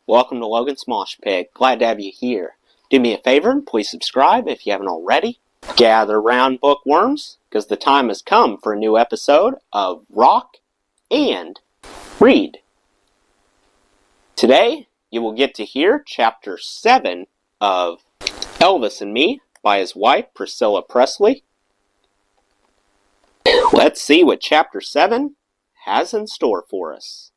Welcome to Logan's Mosh Pit. Glad to have you here. Do me a favor and please subscribe if you haven't already. Gather round, bookworms, because the time has come for a new episode of Rock and Read. Today, you will get to hear Chapter 7 of Elvis and Me by his wife, Priscilla Presley. Let's see what Chapter 7 has in store for us.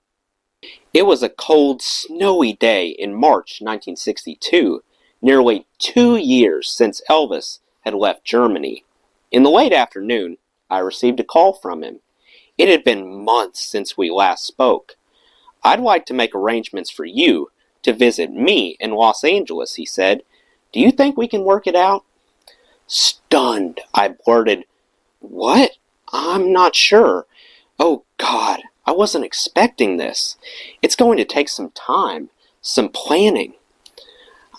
It was a cold, snowy day in March 1962, nearly 2 years since Elvis had left Germany. In the late afternoon, I received a call from him. It had been months since we last spoke. "I'd like to make arrangements for you to visit me in Los Angeles," he said. "Do you think we can work it out?" Stunned, I blurted, "What? I'm not sure. Oh, God, I wasn't expecting this. It's going to take some time, some planning."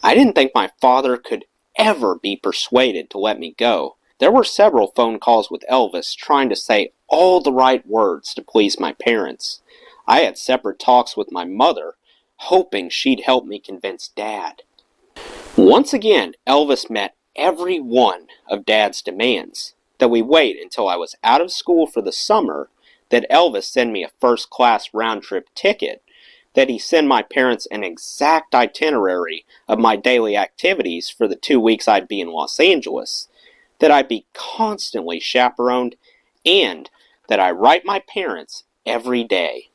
I didn't think my father could ever be persuaded to let me go. There were several phone calls with Elvis trying to say all the right words to please my parents. I had separate talks with my mother, hoping she'd help me convince Dad. Once again, Elvis met every one of Dad's demands. That we wait until I was out of school for the summer, that Elvis send me a first-class round-trip ticket, that he send my parents an exact itinerary of my daily activities for the 2 weeks I'd be in Los Angeles, that I'd be constantly chaperoned, and that I write my parents every day.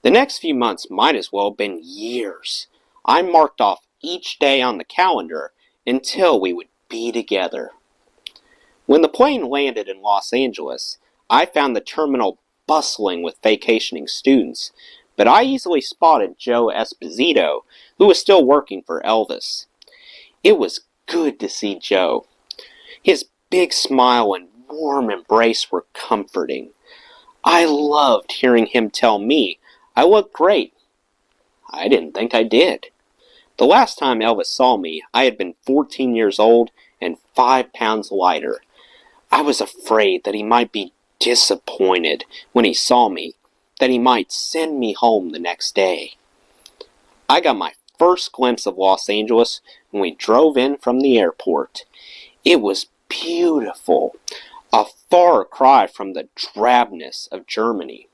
The next few months might as well have been years. I marked off each day on the calendar until we would be together. When the plane landed in Los Angeles, I found the terminal bustling with vacationing students, but I easily spotted Joe Esposito, who was still working for Elvis. It was good to see Joe. His big smile and warm embrace were comforting. I loved hearing him tell me I looked great. I didn't think I did. The last time Elvis saw me, I had been 14 years old and 5 pounds lighter. I was afraid that he might be disappointed when he saw me, that he might send me home the next day. I got my first glimpse of Los Angeles when we drove in from the airport. It was beautiful, a far cry from the drabness of Germany.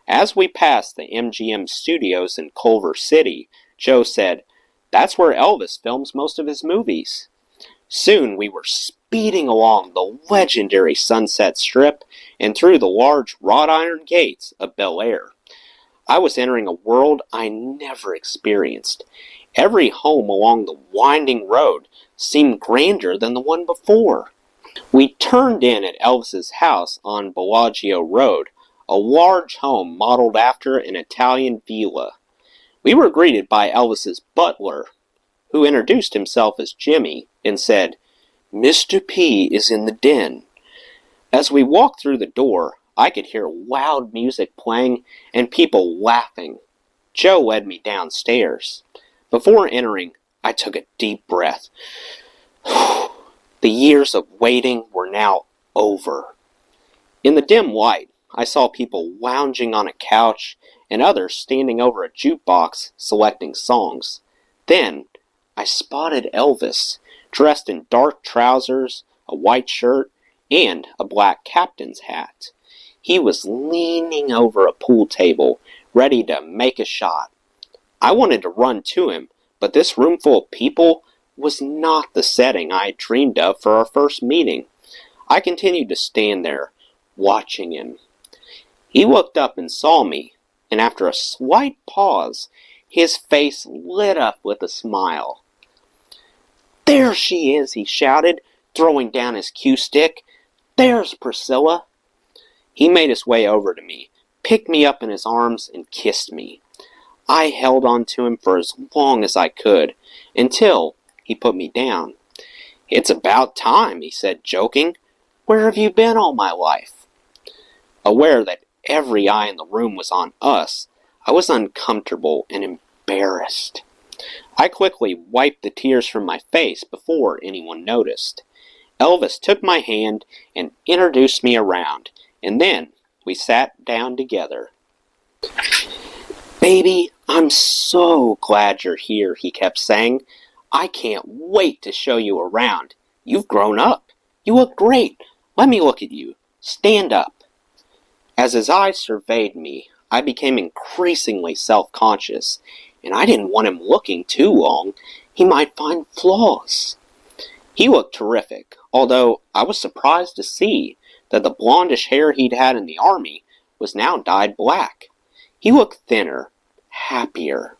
As we passed the MGM studios in Culver City, Joe said, "That's where Elvis films most of his movies." Soon we were speeding along the legendary Sunset Strip and through the large wrought iron gates of Bel Air. I was entering a world I never experienced. Every home along the winding road seemed grander than the one before. We turned in at Elvis's house on Bellagio Road, a large home modeled after an Italian villa. We were greeted by Elvis's butler, who introduced himself as Jimmy and said, "Mr. P is in the den." As we walked through the door, I could hear loud music playing and people laughing. Joe led me downstairs. Before entering, I took a deep breath. The years of waiting were now over. In the dim light, I saw people lounging on a couch and others standing over a jukebox selecting songs. Then, I spotted Elvis, dressed in dark trousers, a white shirt, and a black captain's hat. He was leaning over a pool table, ready to make a shot. I wanted to run to him, but this room full of people was not the setting I had dreamed of for our first meeting. I continued to stand there, watching him. He looked up and saw me, and after a slight pause, his face lit up with a smile. "There she is," he shouted, throwing down his cue stick. "There's Priscilla." He made his way over to me, picked me up in his arms, and kissed me. I held on to him for as long as I could, until he put me down. "It's about time," he said, joking. "Where have you been all my life?" Aware that every eye in the room was on us, I was uncomfortable and embarrassed. I quickly wiped the tears from my face before anyone noticed. Elvis took my hand and introduced me around, and then we sat down together. "Baby, I'm so glad you're here," he kept saying. "I can't wait to show you around. You've grown up. You look great. Let me look at you. Stand up." As his eyes surveyed me, I became increasingly self-conscious, and I didn't want him looking too long. He might find flaws. He looked terrific, although I was surprised to see that the blondish hair he'd had in the army was now dyed black. He looked thinner, happier.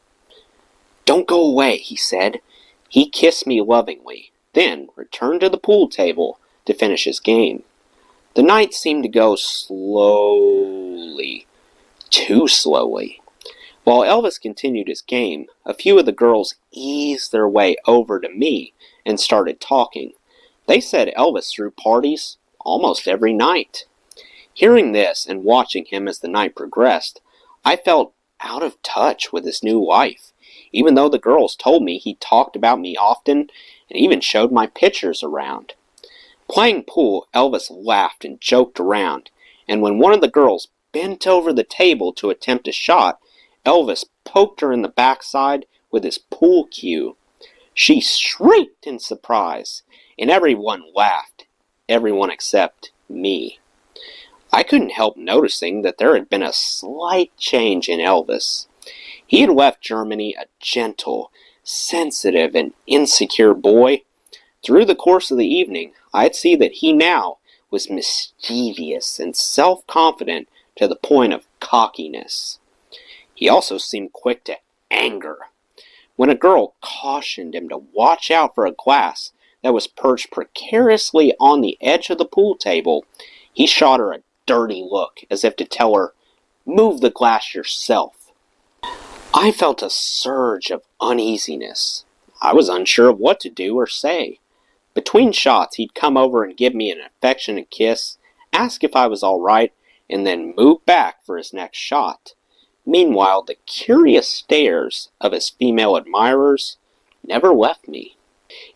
"Don't go away," he said. He kissed me lovingly, then returned to the pool table to finish his game. The night seemed to go slowly, too slowly. While Elvis continued his game, a few of the girls eased their way over to me and started talking. They said Elvis threw parties almost every night. Hearing this and watching him as the night progressed, I felt out of touch with his new wife, even though the girls told me he talked about me often and even showed my pictures around. Playing pool, Elvis laughed and joked around, and when one of the girls bent over the table to attempt a shot, Elvis poked her in the backside with his pool cue. She shrieked in surprise, and everyone laughed, everyone except me. I couldn't help noticing that there had been a slight change in Elvis. He had left Germany a gentle, sensitive, and insecure boy. Through the course of the evening, I'd see that he now was mischievous and self-confident to the point of cockiness. He also seemed quick to anger. When a girl cautioned him to watch out for a glass that was perched precariously on the edge of the pool table, he shot her a dirty look as if to tell her, "Move the glass yourself." I felt a surge of uneasiness. I was unsure of what to do or say. Between shots, he'd come over and give me an affectionate kiss, ask if I was all right, and then move back for his next shot. Meanwhile, the curious stares of his female admirers never left me.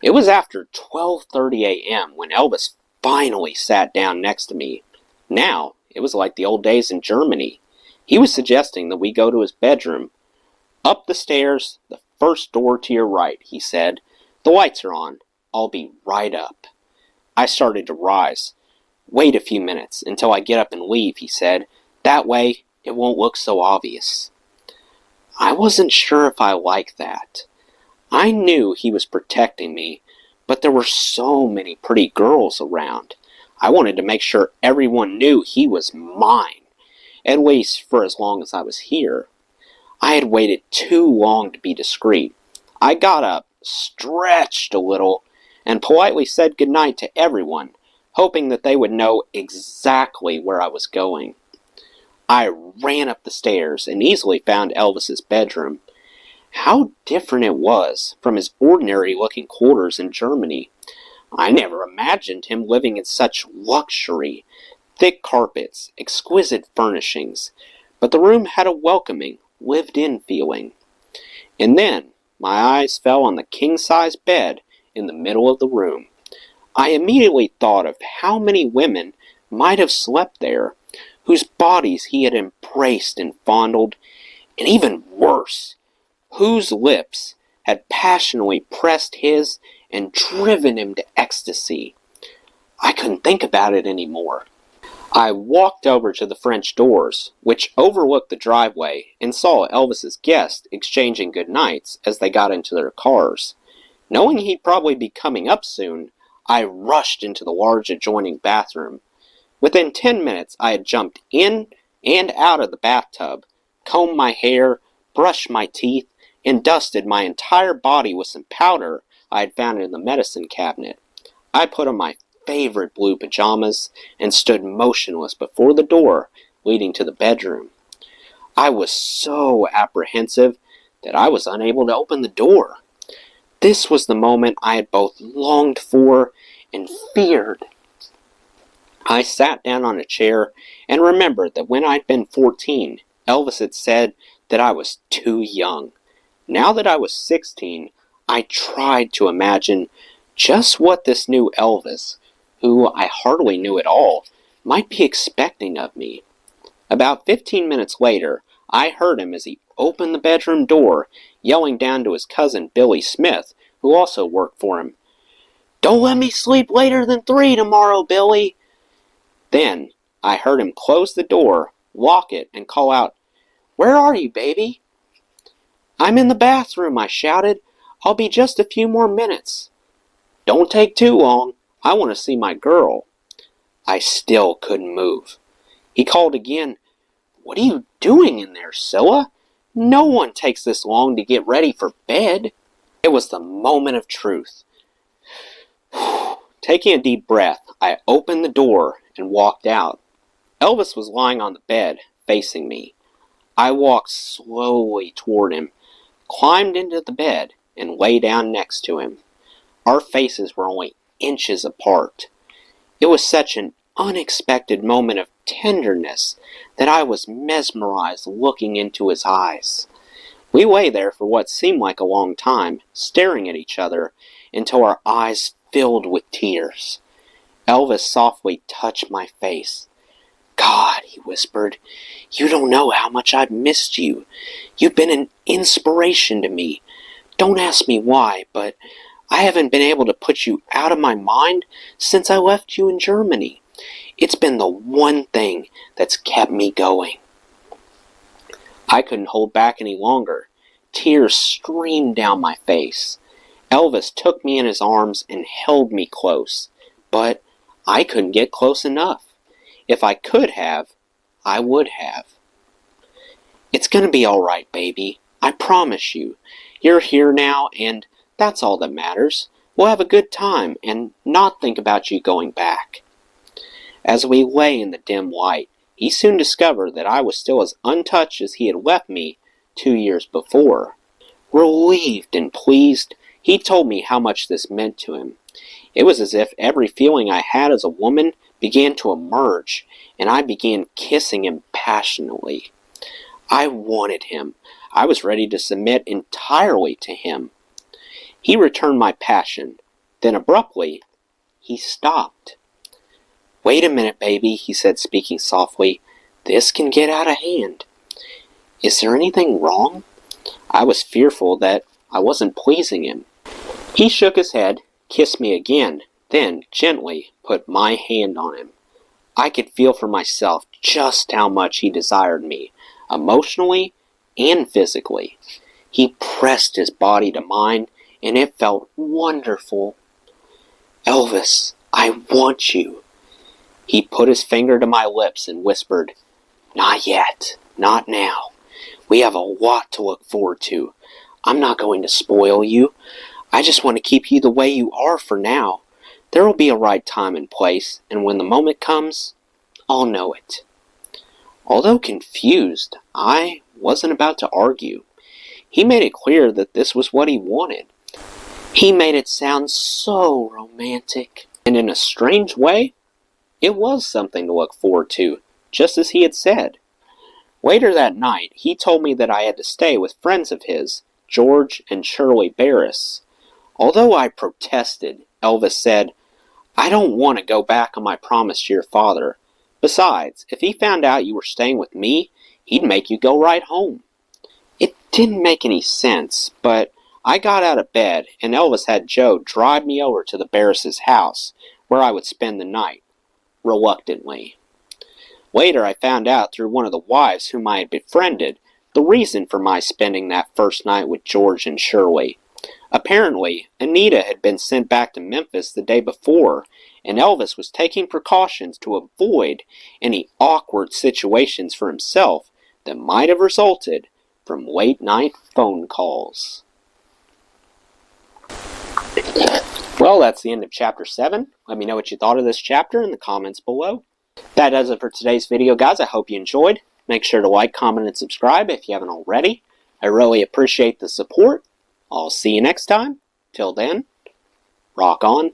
It was after 12:30 a.m. when Elvis finally sat down next to me. Now, it was like the old days in Germany. He was suggesting that we go to his bedroom. "Up the stairs, the first door to your right," he said. "The lights are on. I'll be right up." I started to rise. "Wait a few minutes until I get up and leave," he said. "That way, it won't look so obvious." I wasn't sure if I liked that. I knew he was protecting me, but there were so many pretty girls around. I wanted to make sure everyone knew he was mine, at least for as long as I was here. I had waited too long to be discreet. I got up, stretched a little, and politely said goodnight to everyone, hoping that they would know exactly where I was going. I ran up the stairs and easily found Elvis's bedroom. How different it was from his ordinary-looking quarters in Germany. I never imagined him living in such luxury, thick carpets, exquisite furnishings, but the room had a welcoming, lived-in feeling. And then my eyes fell on the king-size bed in the middle of the room. I immediately thought of how many women might have slept there, whose bodies he had embraced and fondled, and even worse, whose lips had passionately pressed his and driven him to ecstasy. I couldn't think about it anymore. I walked over to the French doors, which overlooked the driveway, and saw Elvis's guests exchanging good nights as they got into their cars. Knowing he'd probably be coming up soon, I rushed into the large adjoining bathroom. Within 10 minutes, I had jumped in and out of the bathtub, combed my hair, brushed my teeth, and dusted my entire body with some powder I had found in the medicine cabinet. I put on my favorite blue pajamas and stood motionless before the door leading to the bedroom. I was so apprehensive that I was unable to open the door. This was the moment I had both longed for and feared. I sat down on a chair and remembered that when I'd been 14, Elvis had said that I was too young. Now that I was 16, I tried to imagine just what this new Elvis, who I hardly knew at all, might be expecting of me. About 15 minutes later, I heard him as he opened the bedroom door, yelling down to his cousin Billy Smith, who also worked for him, "Don't let me sleep later than 3 tomorrow, Billy." Then I heard him close the door, lock it, and call out, "Where are you, baby?" "I'm in the bathroom," I shouted. "I'll be just a few more minutes." "Don't take too long. I want to see my girl." I still couldn't move. He called again, "What are you doing in there, Scylla? No one takes this long to get ready for bed." It was the moment of truth. Taking a deep breath, I opened the door and walked out. Elvis was lying on the bed, facing me. I walked slowly toward him, climbed into the bed, and lay down next to him. Our faces were only inches apart. It was such an unexpected moment of tenderness that I was mesmerized looking into his eyes. We lay there for what seemed like a long time, staring at each other until our eyes filled with tears. Elvis softly touched my face. "God," he whispered, "you don't know how much I've missed you. You've been an inspiration to me. Don't ask me why, but I haven't been able to put you out of my mind since I left you in Germany. It's been the one thing that's kept me going." I couldn't hold back any longer. Tears streamed down my face. Elvis took me in his arms and held me close, but I couldn't get close enough. If I could have, I would have. "It's gonna be all right, baby. I promise you. You're here now, and that's all that matters. We'll have a good time and not think about you going back." As we lay in the dim light, he soon discovered that I was still as untouched as he had left me 2 years before. Relieved and pleased, he told me how much this meant to him. It was as if every feeling I had as a woman began to emerge, and I began kissing him passionately. I wanted him. I was ready to submit entirely to him. He returned my passion. Then abruptly, he stopped. "Wait a minute, baby," he said, speaking softly. "This can get out of hand." "Is there anything wrong?" I was fearful that I wasn't pleasing him. He shook his head, kissed me again, then gently put my hand on him. I could feel for myself just how much he desired me, emotionally and physically. He pressed his body to mine, and it felt wonderful. "Elvis, I want you." He put his finger to my lips and whispered, "Not yet, not now. We have a lot to look forward to. I'm not going to spoil you. I just want to keep you the way you are for now. There will be a right time and place, and when the moment comes, I'll know it." Although confused, I wasn't about to argue. He made it clear that this was what he wanted. He made it sound so romantic, and in a strange way, it was something to look forward to, just as he had said. Later that night, he told me that I had to stay with friends of his, George and Shirley Barris. Although I protested, Elvis said, "I don't want to go back on my promise to your father. Besides, if he found out you were staying with me, he'd make you go right home." It didn't make any sense, but I got out of bed, and Elvis had Joe drive me over to the Barris' house, where I would spend the night, reluctantly. Later, I found out through one of the wives whom I had befriended the reason for my spending that first night with George and Shirley. Apparently, Anita had been sent back to Memphis the day before, and Elvis was taking precautions to avoid any awkward situations for himself that might have resulted from late-night phone calls. Well, that's the end of Chapter 7. Let me know what you thought of this chapter in the comments below. That does it for today's video, guys. I hope you enjoyed. Make sure to like, comment, and subscribe if you haven't already. I really appreciate the support. I'll see you next time. Till then, rock on.